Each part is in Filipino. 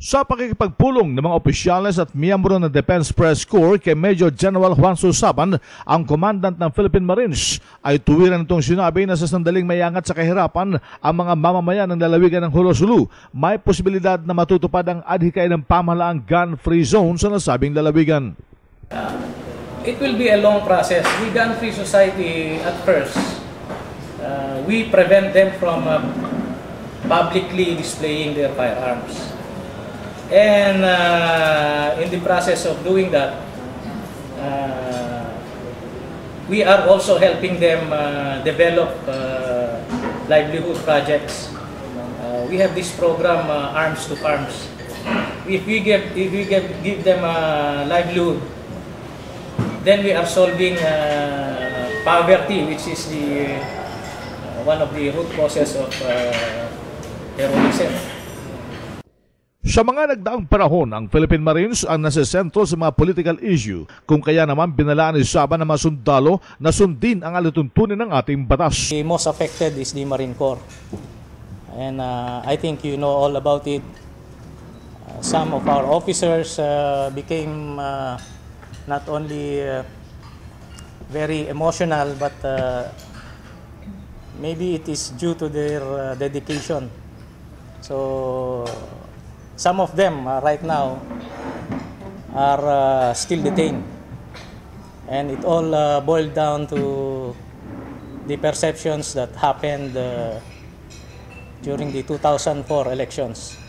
Sa pakikipagpulong ng mga opisyales at miyembro ng Defense Press Corps kay Major General Juan Susaban, ang commandant ng Philippine Marines ay tuwiran itong sinabi na sa sandaling mayangat sa kahirapan ang mga mamamayan ng lalawigan ng Hulosulu, may posibilidad na matutupad ang adhikain ng pamahalaang gun-free zone sa nasabing lalawigan. It will be a long process. The gun-free society at first, we prevent them from publicly displaying their firearms. And in the process of doing that, we are also helping them develop livelihood projects. We have this program, Arms to Farms. If we give them a livelihood, then we are solving poverty, which is the one of the root causes of terrorism. Sa mga nagdaang panahon, ang Philippine Marines ang nasesentro sa mga political issue, kung kaya naman binalaan ni Saban na mga sundalo na sundin ang alituntunin ng ating batas. The most affected is the Marine Corps. And I think you know all about it. Some of our officers became not only very emotional, but maybe it is due to their dedication. So some of them right now are still detained, and it all boiled down to the perceptions that happened during the 2004 elections.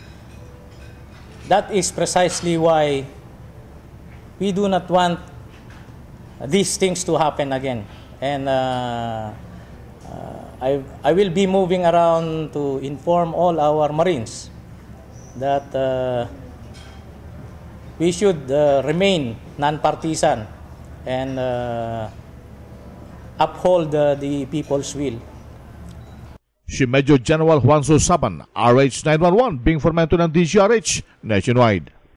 That is precisely why we do not want these things to happen again. And I will be moving around to inform all our Marines that we should remain non-partisan and uphold the people's will. Si Major General Juan Susaban, RH 911, being formento ng DZRH nationwide.